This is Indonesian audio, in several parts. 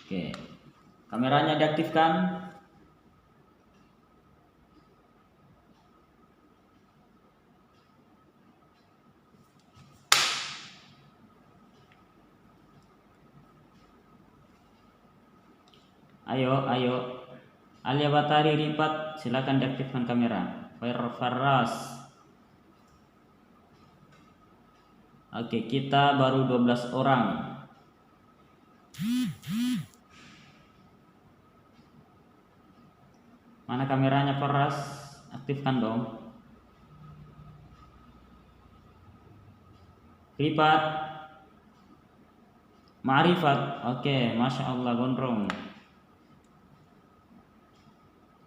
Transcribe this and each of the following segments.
Oke. Kameranya diaktifkan. Ayo. Alia Batari Ripat, silakan diaktifkan kamera. Faras. Oke, kita baru 12 orang. Mana kameranya Faras? Aktifkan dong. Ripat. Ma'rifat. Oke, Masya Allah gondrong.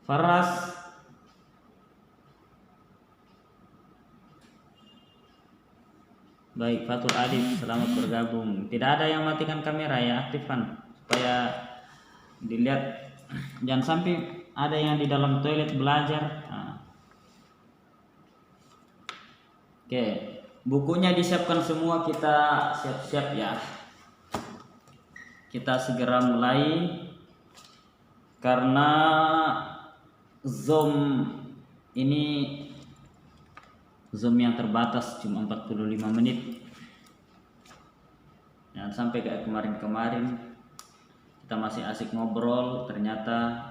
Faras. Baik, Fatul Alif, selamat bergabung. Tidak ada yang matikan kamera ya, aktifkan supaya dilihat. Jangan sampai ada yang di dalam toilet belajar. Nah. Oke, bukunya disiapkan semua, kita siap-siap ya. Kita segera mulai karena Zoom yang terbatas cuma 45 menit. Jangan sampai kayak kemarin-kemarin kita masih asik ngobrol, ternyata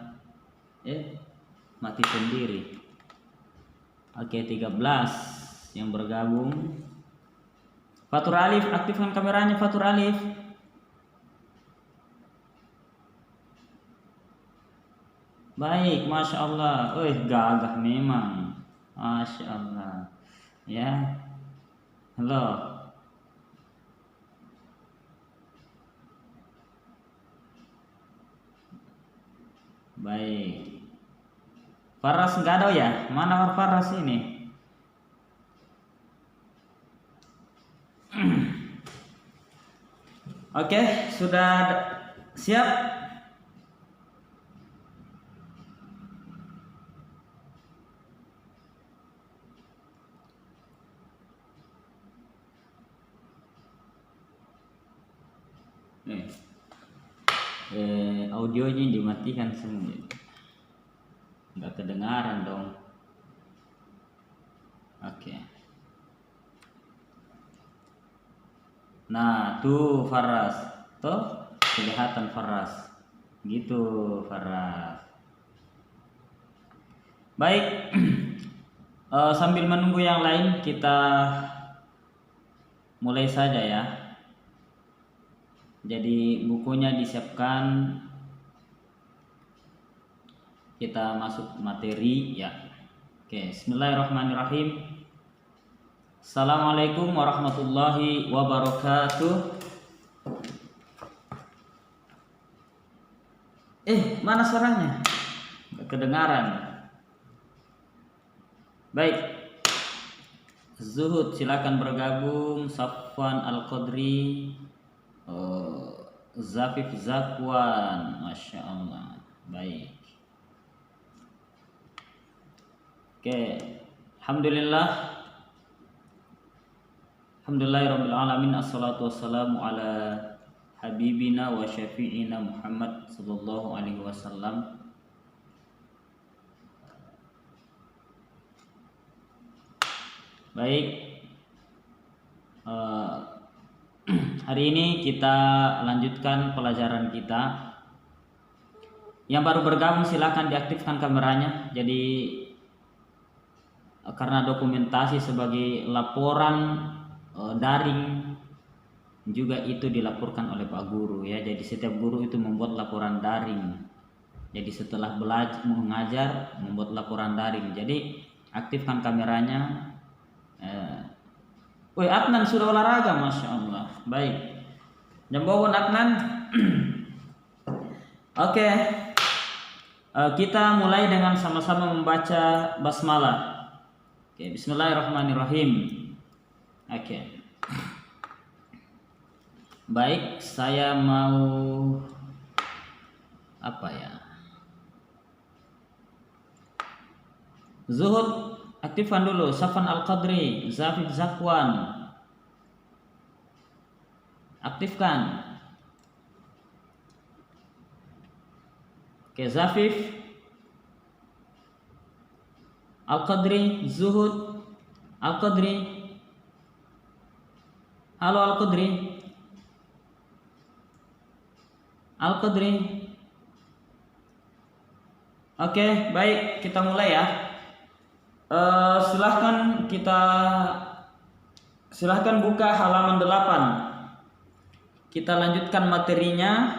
mati sendiri. Oke, 13 yang bergabung. Fatur Alif, aktifkan kameranya Fatur Alif. Baik, Masya Allah. Gagah memang. Masya Allah. Ya, halo. Baik. Faras nggak ada ya? Mana Faras ini? Oke, sudah siap? Audionya dimatikan semua, nggak kedengaran dong. Oke. Nah tuh Faras, tuh kelihatan Faras, gitu Faras. Baik. Sambil menunggu yang lain, kita mulai saja ya. Jadi bukunya disiapkan, kita masuk materi ya. Oke, bismillahirrahmanirrahim. Assalamualaikum warahmatullahi wabarakatuh. Mana suaranya? Nggak kedengaran. Baik. Zuhud silakan bergabung. Safwan Al-Qadri, Zafif Zakwan, Masya Allah. Baik. Oke, Alhamdulillahirabbil alamin, assalatu wassalamu ala habibina wa syafi'ina Muhammad sallallahu alaihi wasallam. Baik. Hari ini kita lanjutkan pelajaran kita. Yang baru bergabung silakan diaktifkan kameranya. Jadi karena dokumentasi sebagai laporan daring juga itu dilaporkan oleh Pak Guru ya. Jadi setiap guru itu membuat laporan daring. Jadi setelah belajar mengajar membuat laporan daring. Jadi aktifkan kameranya. Adnan sudah olahraga, Masya Allah. Baik. Jambawon Adnan. Oke. Kita mulai dengan sama-sama membaca basmalah. Oke, bismillahirrahmanirrahim. Oke. Baik, saya mau apa ya? Zuhud, aktifkan dulu. Safwan Al-Qadri, Zafif Zakwan, aktifkan. Oke, Zafif, Al-Qadri, Zuhud, Al-Qadri. Halo Al-Qadri. Al-Qadri. Oke, baik, kita mulai ya. Silahkan buka halaman 8. Kita lanjutkan materinya.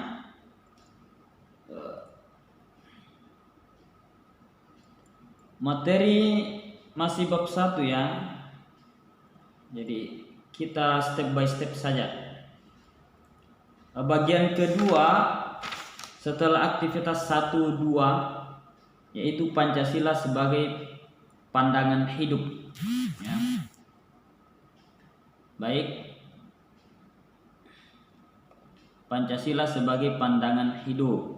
Materi masih bab 1 ya. Jadi kita step by step saja. Bagian kedua setelah aktivitas 1, 2 yaitu Pancasila sebagai pandangan hidup ya. Baik, Pancasila sebagai pandangan hidup.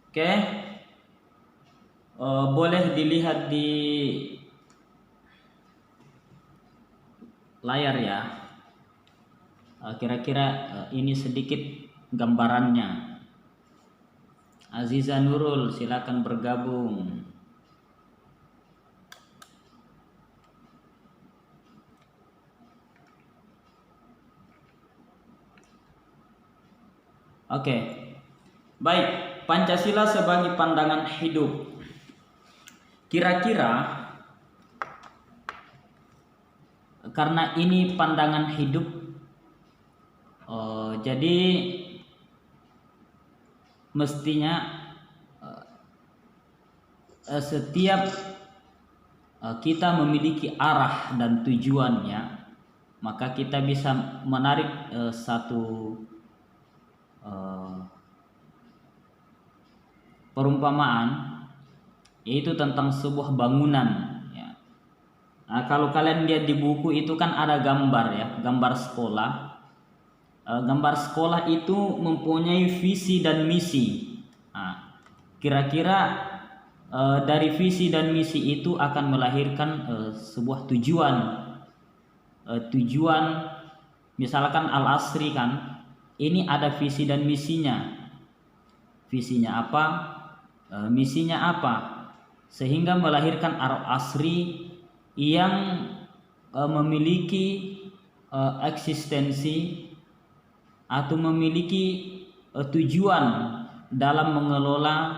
Oke, boleh dilihat di layar ya. Kira-kira ini sedikit gambarannya. Aziza Nurul, silakan bergabung. Oke, baik. Pancasila sebagai pandangan hidup. Kira-kira karena ini pandangan hidup, jadi mestinya setiap kita memiliki arah dan tujuannya, maka kita bisa menarik satu perumpamaan, yaitu tentang sebuah bangunan ya. Nah, kalau kalian lihat di buku itu kan ada gambar ya, gambar sekolah. Gambar sekolah itu mempunyai visi dan misi. Nah, kira-kira dari visi dan misi itu akan melahirkan sebuah tujuan. Tujuan misalkan Al-Asri kan, ini ada visi dan misinya. Visinya apa? Misinya apa, sehingga melahirkan Al-Asri yang memiliki eksistensi atau memiliki tujuan dalam mengelola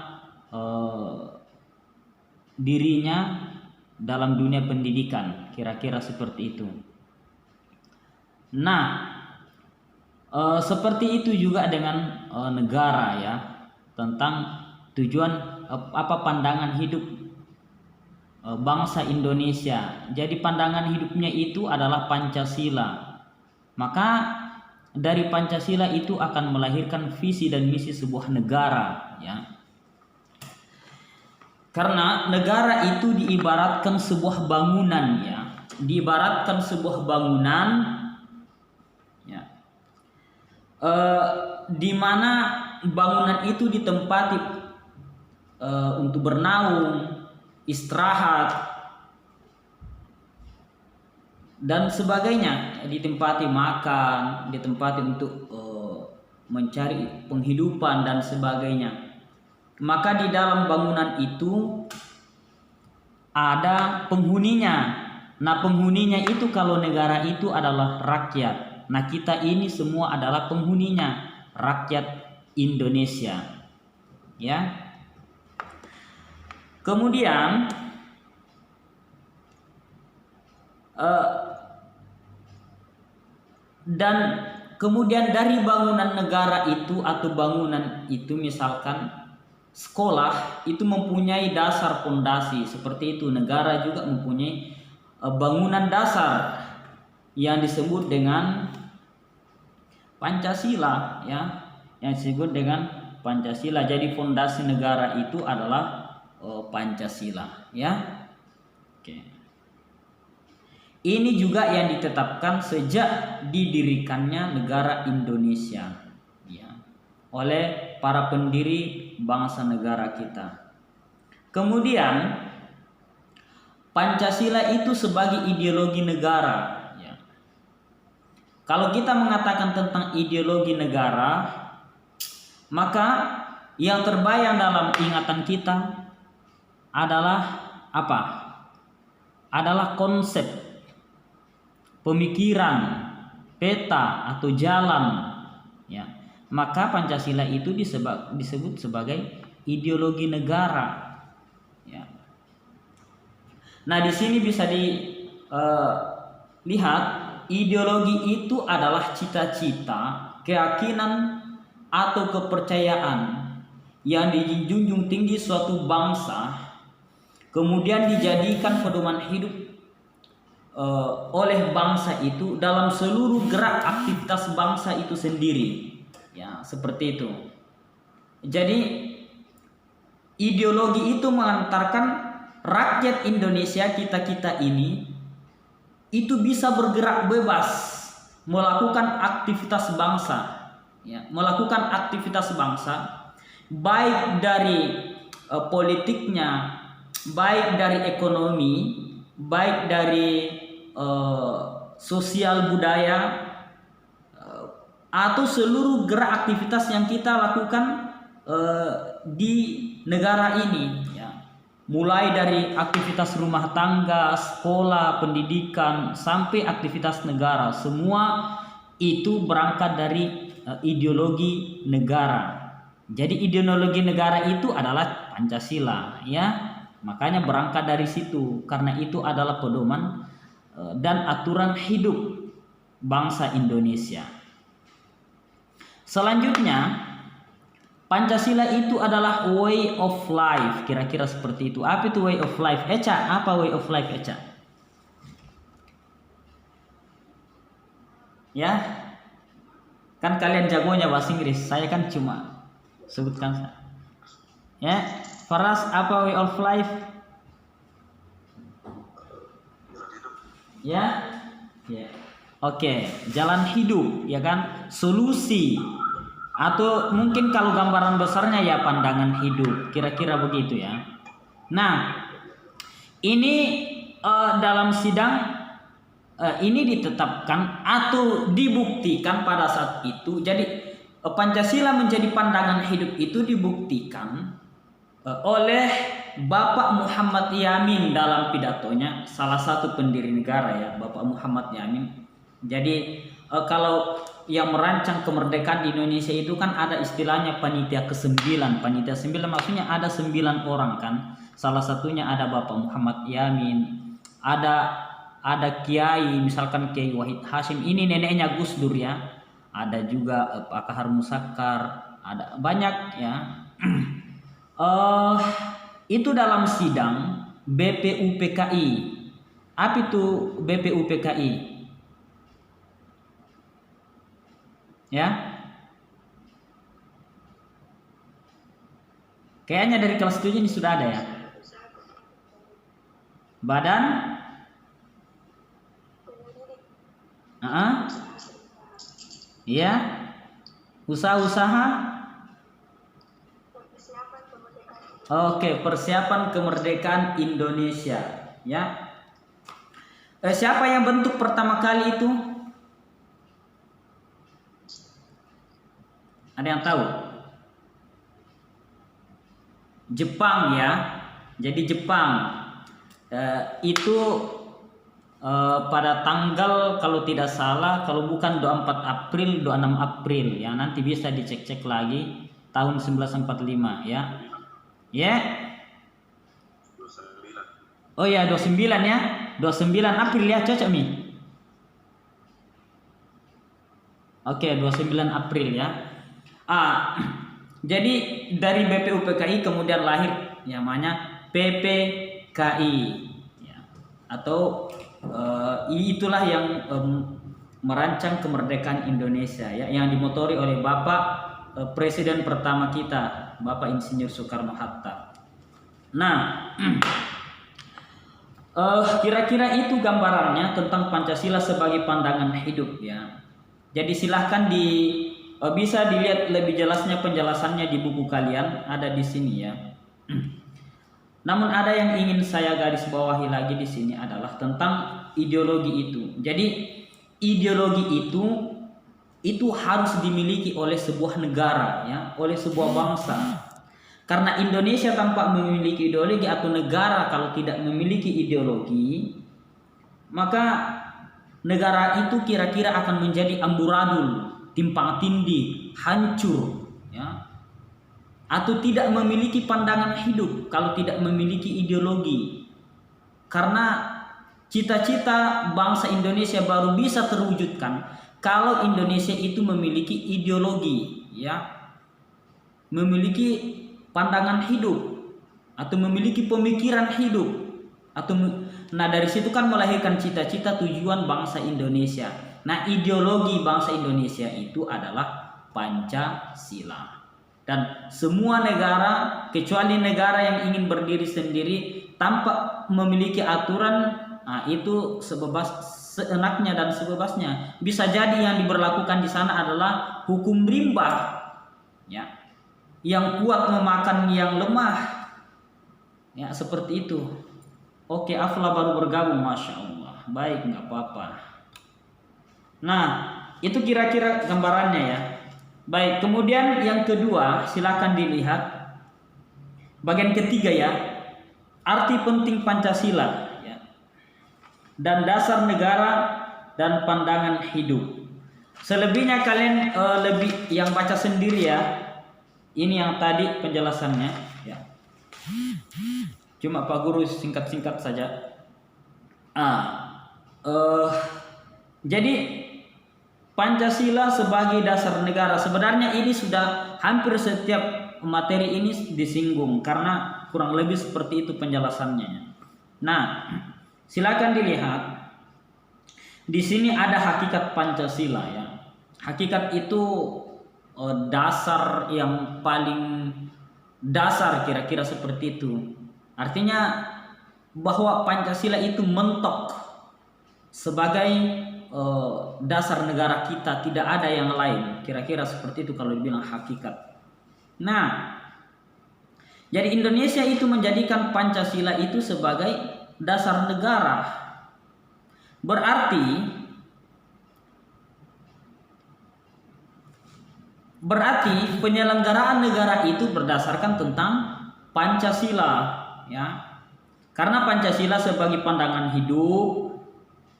dirinya dalam dunia pendidikan, kira-kira seperti itu. Nah, seperti itu juga dengan negara ya, tentang tujuan apa pandangan hidup bangsa Indonesia. Jadi pandangan hidupnya itu adalah Pancasila. Maka dari Pancasila itu akan melahirkan visi dan misi sebuah negara ya. Karena negara itu diibaratkan sebuah bangunan ya. Diibaratkan sebuah bangunan ya. Di mana bangunan itu ditempati untuk bernaung, istirahat dan sebagainya, ditempati makan, ditempati untuk mencari penghidupan dan sebagainya. Maka di dalam bangunan itu ada penghuninya. Nah, penghuninya itu kalau negara itu adalah rakyat. Nah, kita ini semua adalah penghuninya, rakyat Indonesia. Ya. Kemudian dari bangunan negara itu atau bangunan itu, misalkan sekolah itu mempunyai dasar pondasi seperti itu. Negara juga mempunyai bangunan dasar yang disebut dengan Pancasila ya, yang disebut dengan Pancasila. Jadi fondasi negara itu adalah Pancasila ya. Oke. Ini juga yang ditetapkan sejak didirikannya negara Indonesia ya, oleh para pendiri bangsa negara kita. Kemudian Pancasila itu sebagai ideologi negara. Ya. Kalau kita mengatakan tentang ideologi negara, maka yang terbayang dalam ingatan kita adalah apa? Adalah konsep, pemikiran, peta atau jalan. Ya. Maka Pancasila itu disebut sebagai ideologi negara. Ya. Nah, di sini bisa dilihat ideologi itu adalah cita-cita, keyakinan atau kepercayaan yang dijunjung tinggi suatu bangsa, kemudian dijadikan pedoman hidup oleh bangsa itu dalam seluruh gerak aktivitas bangsa itu sendiri. Ya, seperti itu. Jadi ideologi itu mengantarkan rakyat Indonesia kita ini itu bisa bergerak bebas melakukan aktivitas bangsa, ya, melakukan aktivitas bangsa baik dari politiknya, baik dari ekonomi, baik dari sosial budaya, atau seluruh gerak aktivitas yang kita lakukan di negara ini, ya. Mulai dari aktivitas rumah tangga, sekolah, pendidikan, sampai aktivitas negara, semua itu berangkat dari ideologi negara. Jadi ideologi negara itu adalah Pancasila, ya. Makanya berangkat dari situ, karena itu adalah pedoman dan aturan hidup bangsa Indonesia. Selanjutnya, Pancasila itu adalah way of life, kira-kira seperti itu. Apa itu way of life? Eca, apa way of life, Eca? Ya, kan kalian jagonya bahasa Inggris, saya kan cuma sebutkan. Ya, Faras, apa way of life? Ya, ya. Oke, jalan hidup, ya kan? Solusi. Atau mungkin kalau gambaran besarnya ya pandangan hidup, kira-kira begitu ya. Nah, ini dalam sidang ini ditetapkan atau dibuktikan pada saat itu. Jadi Pancasila menjadi pandangan hidup itu dibuktikan oleh Bapak Muhammad Yamin dalam pidatonya, salah satu pendiri negara ya, Bapak Muhammad Yamin. Jadi kalau yang merancang kemerdekaan di Indonesia itu kan ada istilahnya panitia ke-9. Panitia 9 maksudnya ada 9 orang kan. Salah satunya ada Bapak Muhammad Yamin, ada kiai, misalkan Kiai Wahid Hashim, ini neneknya Gus Dur ya. Ada juga Pak Kahar Musakkar, ada banyak ya. Itu dalam sidang BPUPKI. Apa itu BPUPKI? Ya, kayaknya dari kelas 7 ini sudah ada ya. Badan ya, usaha-usaha. Oke, persiapan kemerdekaan Indonesia ya. Siapa yang bentuk pertama kali itu? Ada yang tahu? Jepang ya. Jadi Jepang itu pada tanggal kalau tidak salah, kalau bukan 24 April, 26 April ya. Nanti bisa dicek-cek lagi tahun 1945 ya. Ya. Oh ya, 29 ya. 29 April ya, cocok Mi. Oke, 29 April ya. Jadi dari BPUPKI kemudian lahir yang namanya PPKI ya. Atau itulah yang merancang kemerdekaan Indonesia ya, yang dimotori oleh Bapak Presiden pertama kita, Bapak Insinyur Soekarno-Hatta. Nah, kira-kira itu gambarannya tentang Pancasila sebagai pandangan hidup ya. Jadi silahkan bisa dilihat lebih jelasnya penjelasannya di buku kalian, ada di sini ya. Namun ada yang ingin saya garis bawahi lagi di sini adalah tentang ideologi itu. Jadi ideologi itu harus dimiliki oleh sebuah negara, ya, oleh sebuah bangsa. Karena Indonesia tanpa memiliki ideologi, atau negara kalau tidak memiliki ideologi, maka negara itu kira-kira akan menjadi amburadul, timpang tindih, hancur, ya. Atau tidak memiliki pandangan hidup kalau tidak memiliki ideologi. Karena cita-cita bangsa Indonesia baru bisa terwujudkan kalau Indonesia itu memiliki ideologi, ya. Memiliki pandangan hidup atau memiliki pemikiran hidup, atau nah dari situ kan melahirkan cita-cita tujuan bangsa Indonesia. Nah, ideologi bangsa Indonesia itu adalah Pancasila. Dan semua negara kecuali negara yang ingin berdiri sendiri tanpa memiliki aturan, nah itu seenaknya dan sebebasnya. Bisa jadi yang diberlakukan di sana adalah hukum rimba, ya. Yang kuat memakan yang lemah, ya, seperti itu. Oke, Afla baru bergabung, Masya Allah. Baik, nggak apa-apa. Nah, itu kira-kira gambarannya, ya. Baik, kemudian yang kedua, silakan dilihat bagian ketiga, ya. Arti penting Pancasila, ya, dan dasar negara dan pandangan hidup. Selebihnya kalian lebih yang baca sendiri, ya. Ini yang tadi penjelasannya, ya. Cuma Pak Guru singkat-singkat saja. Jadi Pancasila sebagai dasar negara, sebenarnya ini sudah hampir setiap materi ini disinggung, karena kurang lebih seperti itu penjelasannya. Nah, silakan dilihat. Di sini ada hakikat Pancasila, ya. Hakikat itu dasar yang paling dasar, kira-kira seperti itu. Artinya bahwa Pancasila itu mentok sebagai dasar negara kita, tidak ada yang lain, kira-kira seperti itu kalau dibilang hakikat. Nah, jadi Indonesia itu menjadikan Pancasila itu sebagai dasar negara. Berarti penyelenggaraan negara itu berdasarkan tentang Pancasila, ya. Karena Pancasila sebagai pandangan hidup,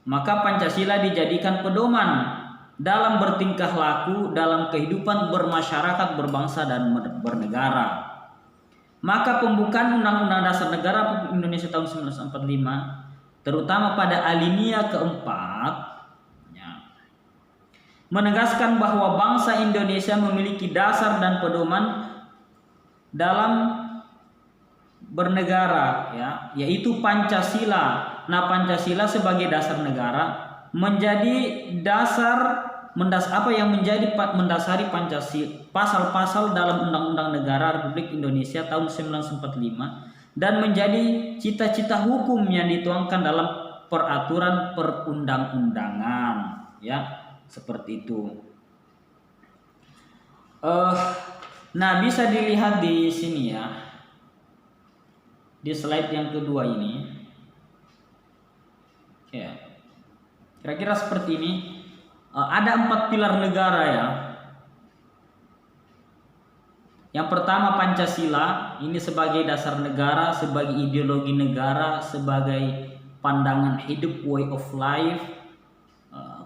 maka Pancasila dijadikan pedoman dalam bertingkah laku dalam kehidupan bermasyarakat, berbangsa dan bernegara. Maka pembukaan Undang-Undang Dasar Negara Republik Indonesia tahun 1945, terutama pada alinea keempat, menegaskan bahwa bangsa Indonesia memiliki dasar dan pedoman dalam bernegara, ya, yaitu Pancasila. Nah, Pancasila sebagai dasar negara menjadi mendasari Pancasila, pasal-pasal dalam Undang-Undang Negara Republik Indonesia tahun 1945, dan menjadi cita-cita hukum yang dituangkan dalam peraturan perundang-undangan, ya. Seperti itu. Nah, bisa dilihat di sini, ya, di slide yang kedua ini, ya, kira-kira seperti ini. Ada 4 pilar negara, ya. Yang pertama Pancasila, ini sebagai dasar negara, sebagai ideologi negara, sebagai pandangan hidup, way of life.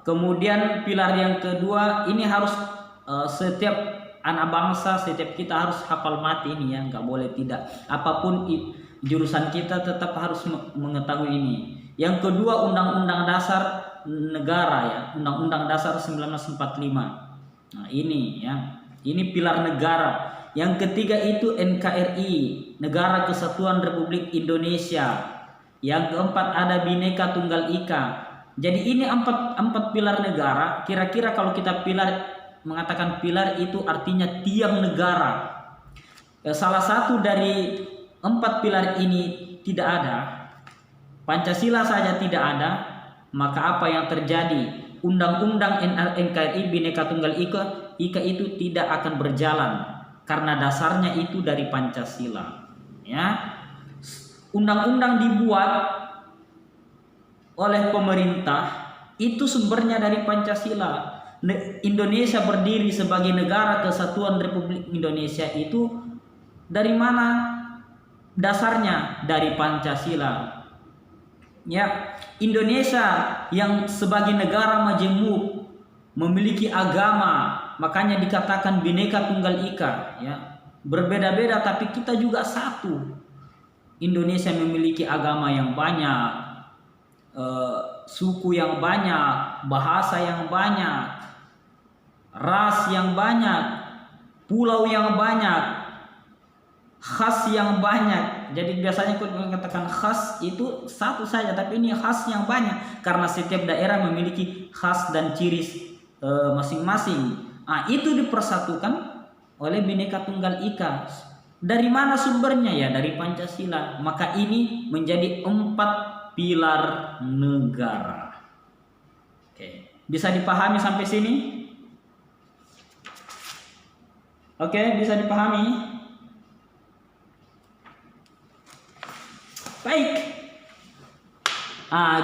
Kemudian pilar yang kedua, ini harus setiap anak bangsa, setiap kita harus hafal mati ini, ya, nggak boleh tidak. Apapun jurusan kita tetap harus mengetahui ini. Yang kedua Undang-Undang Dasar Negara, ya, Undang-Undang Dasar 1945. Nah, ini, ya, ini pilar negara. Yang ketiga itu NKRI, Negara Kesatuan Republik Indonesia. Yang keempat ada Bhinneka Tunggal Ika. Jadi ini empat pilar negara. Kira-kira kalau kita mengatakan pilar itu artinya tiang negara. Salah satu dari 4 pilar ini tidak ada, Pancasila saja tidak ada, maka apa yang terjadi? Undang-undang NKRI Bhinneka Tunggal Ika itu tidak akan berjalan karena dasarnya itu dari Pancasila, ya. undang-undang dibuat oleh pemerintah itu sumbernya dari Pancasila. Indonesia berdiri sebagai negara kesatuan Republik Indonesia itu dari mana dasarnya? Dari Pancasila. Ya, Indonesia yang sebagai negara majemuk memiliki agama, makanya dikatakan Bhinneka Tunggal Ika, ya. Berbeda-beda tapi kita juga satu. Indonesia memiliki agama yang banyak, suku yang banyak, bahasa yang banyak, ras yang banyak, pulau yang banyak, khas yang banyak. Jadi biasanya aku mengatakan khas itu satu saja, tapi ini khas yang banyak karena setiap daerah memiliki khas dan ciri masing-masing. Itu dipersatukan oleh Bhinneka Tunggal Ika. Dari mana sumbernya? Ya dari Pancasila. Maka ini menjadi 4 pilar negara. Oke, bisa dipahami sampai sini? Oke, bisa dipahami? Baik.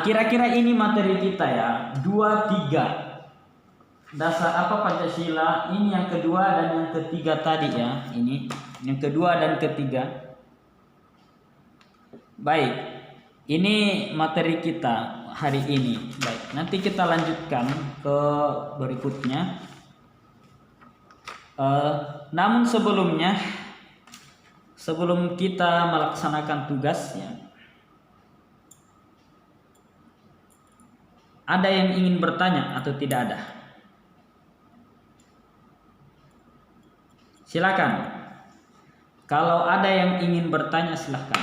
Kira-kira ini materi kita ya. 2, 3. Dasar apa Pancasila? Ini yang kedua dan yang ketiga tadi ya. Ini yang kedua dan ketiga. Baik. Ini materi kita hari ini. Baik. Nanti kita lanjutkan ke berikutnya. Namun sebelum kita melaksanakan tugasnya, ada yang ingin bertanya atau tidak ada? Silakan. Kalau ada yang ingin bertanya, silakan.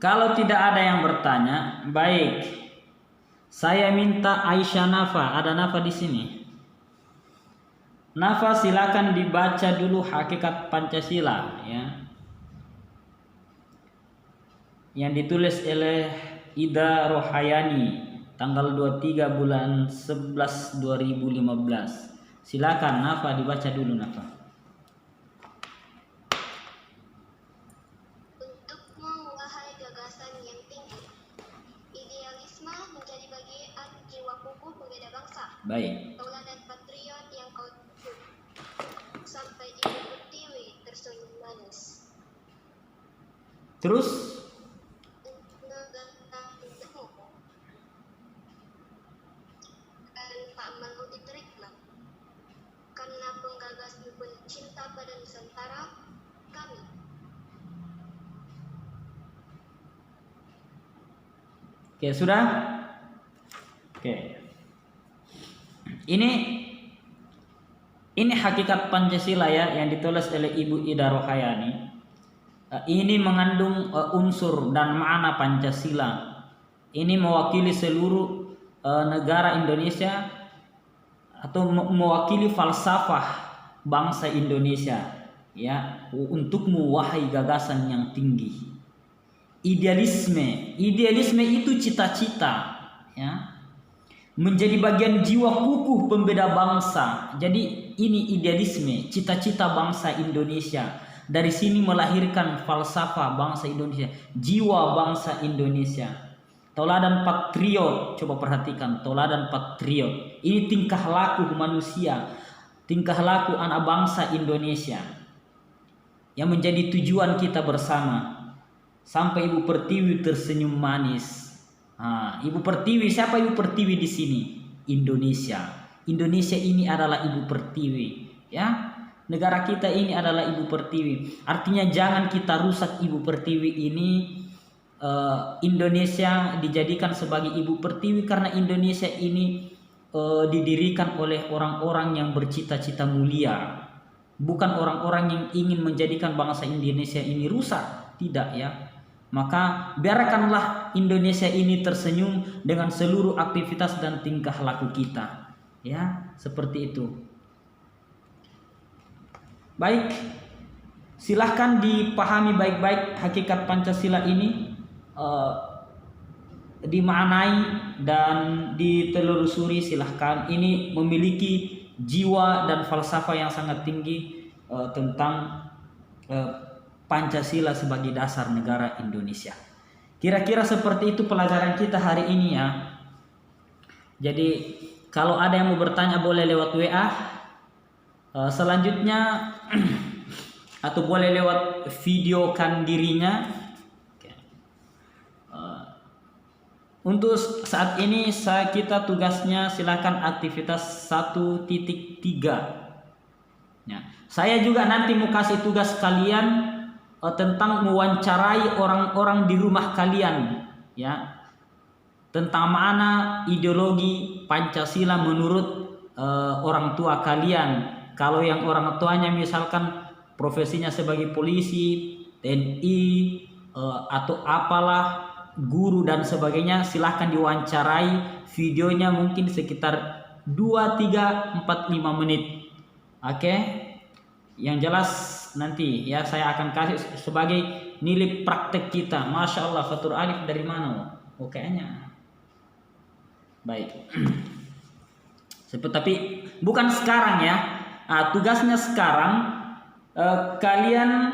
Kalau tidak ada yang bertanya, baik. Saya minta Aisyah Nafa, ada Nafa di sini. Nafa, silakan dibaca dulu Hakikat Pancasila ya. Yang ditulis oleh Ida Rohayani tanggal 23 bulan 11 2015. Silakan Nafa dibaca dulu Nafa. Untukmu wahai gagasan yang tinggi, idealisme menjadi bagian jiwa kukuh pembeda bangsa. Baik. Tauladan patriot yang kau tuju, sampai Ibu Pertiwi tersenyum manis. Terus tak mau diterima karena penggagas pencinta pada Nusantara kami. Oke, sudah? Oke. Ini Hakikat Pancasila ya yang ditulis oleh Ibu Ida Rohayani. Ini mengandung unsur dan makna Pancasila. Ini mewakili seluruh negara Indonesia atau mewakili falsafah bangsa Indonesia ya. Untukmu wahai gagasan yang tinggi. Idealisme itu cita-cita ya. Menjadi bagian jiwa kukuh pembeda bangsa. Jadi ini idealisme, cita-cita bangsa Indonesia. Dari sini melahirkan falsafah bangsa Indonesia, jiwa bangsa Indonesia. Tauladan patriot, coba perhatikan, tauladan patriot. Ini tingkah laku manusia, tingkah laku anak bangsa Indonesia yang menjadi tujuan kita bersama. Sampai Ibu Pertiwi tersenyum manis. Ibu Pertiwi, siapa Ibu Pertiwi di sini? Indonesia. Indonesia ini adalah Ibu Pertiwi, ya. Negara kita ini adalah Ibu Pertiwi. Artinya jangan kita rusak Ibu Pertiwi ini. Indonesia dijadikan sebagai Ibu Pertiwi karena Indonesia ini didirikan oleh orang-orang yang bercita-cita mulia, bukan orang-orang yang ingin menjadikan bangsa Indonesia ini rusak, tidak ya. Maka biarkanlah Indonesia ini tersenyum dengan seluruh aktivitas dan tingkah laku kita, ya, seperti itu. Baik, silahkan dipahami baik-baik hakikat Pancasila ini. Dimaknai dan ditelusuri silahkan. Ini memiliki jiwa dan falsafah yang sangat tinggi tentang Pancasila sebagai dasar negara Indonesia. Kira-kira seperti itu pelajaran kita hari ini ya. Jadi kalau ada yang mau bertanya boleh lewat WA. Selanjutnya atau boleh lewat videokan dirinya. Untuk saat ini kita tugasnya silakan aktivitas 1.3 ya. Saya juga nanti mau kasih tugas kalian tentang mewawancarai orang-orang di rumah kalian ya, tentang mana ideologi Pancasila menurut orang tua kalian. Kalau yang orang tuanya misalkan profesinya sebagai polisi, TNI atau apalah, guru dan sebagainya, silahkan diwawancarai. Videonya mungkin sekitar 2, 3, 4, 5 menit. Oke. Yang jelas nanti ya saya akan kasih sebagai nilai praktek kita. Masya Allah, Fatur Alif dari mana? Oh kayaknya baik. Tapi bukan sekarang ya. Tugasnya sekarang kalian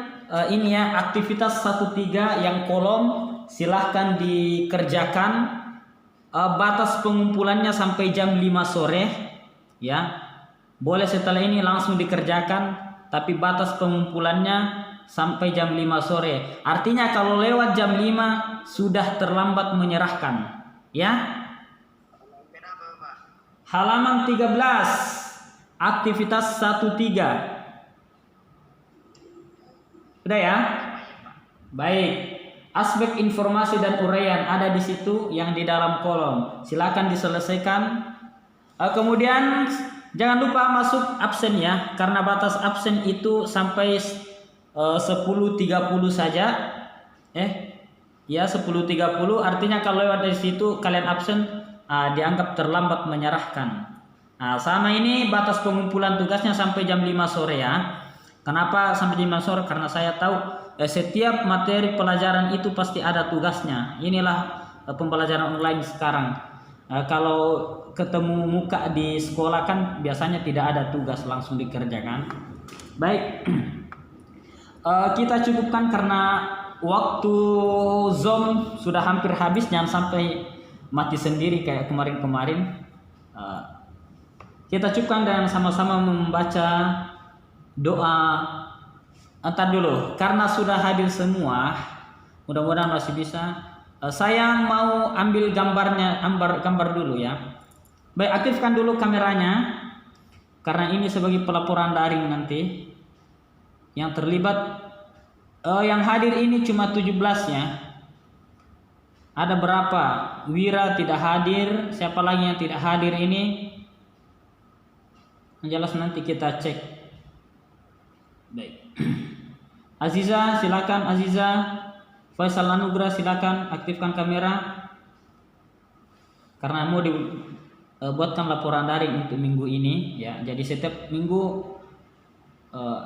ini ya, aktivitas 1.3 yang kolom silahkan dikerjakan. Batas pengumpulannya sampai jam 5 sore ya. Boleh setelah ini langsung dikerjakan, tapi batas pengumpulannya sampai jam 5 sore. Artinya kalau lewat jam 5 sudah terlambat menyerahkan ya. Halaman 13, aktivitas 1.3. Udah ya? Baik. Aspek informasi dan uraian ada di situ yang di dalam kolom. Silakan diselesaikan. Kemudian jangan lupa masuk absen ya, karena batas absen itu sampai 10.30 saja. Ya 10.30, artinya kalau lewat dari situ kalian absen dianggap terlambat menyerahkan. Sama ini batas pengumpulan tugasnya sampai jam 5 sore ya. Kenapa sampai 5 sore? Karena saya tahu setiap materi pelajaran itu pasti ada tugasnya. Inilah pembelajaran online sekarang. Kalau ketemu muka di sekolah kan biasanya tidak ada tugas, langsung dikerjakan. Baik, kita cukupkan karena waktu Zoom sudah hampir habis. Jangan sampai mati sendiri kayak kemarin-kemarin. Kita cukupkan dan sama-sama membaca doa. Entar dulu, karena sudah hadir semua, mudah-mudahan masih bisa. Saya mau ambil gambar dulu ya. Baik, aktifkan dulu kameranya, karena ini sebagai pelaporan daring nanti. Yang terlibat, yang hadir ini cuma 17 ya. Ada berapa? Wira tidak hadir, siapa lagi yang tidak hadir ini? Yang jelas nanti kita cek. Baik. Aziza, silakan Aziza. Faisal Anugrah, silakan aktifkan kamera. Karena mau dibuatkan laporan daring untuk minggu ini ya. Jadi setiap minggu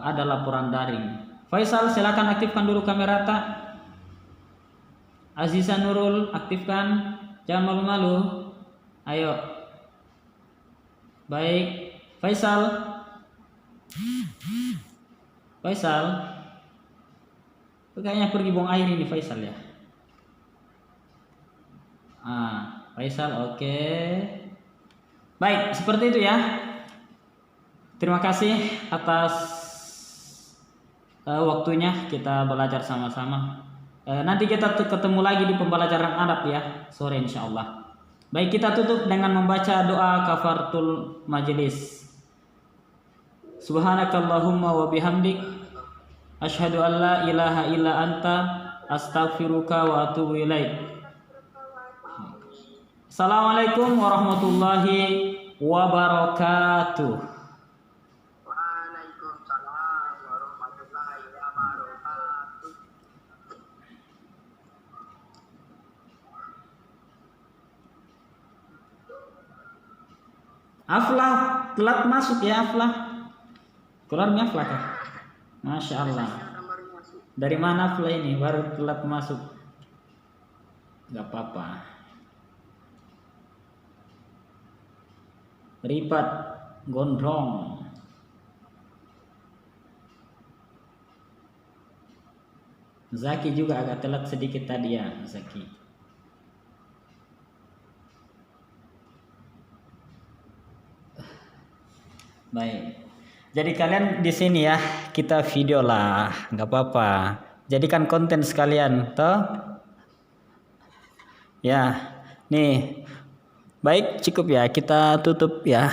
ada laporan daring. Faisal, silakan aktifkan dulu kamera tak. Aziza Nurul, aktifkan. Jangan malu-malu. Ayo. Baik, Faisal. Faisal. Kayaknya pergi buang air ini Faisal ya. Faisal, oke. Baik, seperti itu ya. Terima kasih atas waktunya kita belajar sama-sama. Nanti kita ketemu lagi di pembelajaran adab ya, sore insyaallah. Baik, kita tutup dengan membaca doa kafaratul majelis. Subhanakallahumma wa bihamdik, asyhadu an la ilaha illa anta, astaghfiruka wa atubu ilaik. Assalamualaikum warahmatullahi wabarakatuh. Waalaikumsalam warahmatullahi wabarakatuh. Aflah telat masuk ya Aflah. Keluarnya Aflah kah? Masya Allah. Dari mana Aflah ini? Baru telat masuk. Gak apa-apa. Ripat Gondrong. Zaki juga agak telat sedikit tadi ya, Zaki. Baik. Jadi kalian di sini ya, kita video lah, nggak apa-apa. Jadikan konten sekalian, toh? Ya, nih. Baik, cukup ya. Kita tutup ya.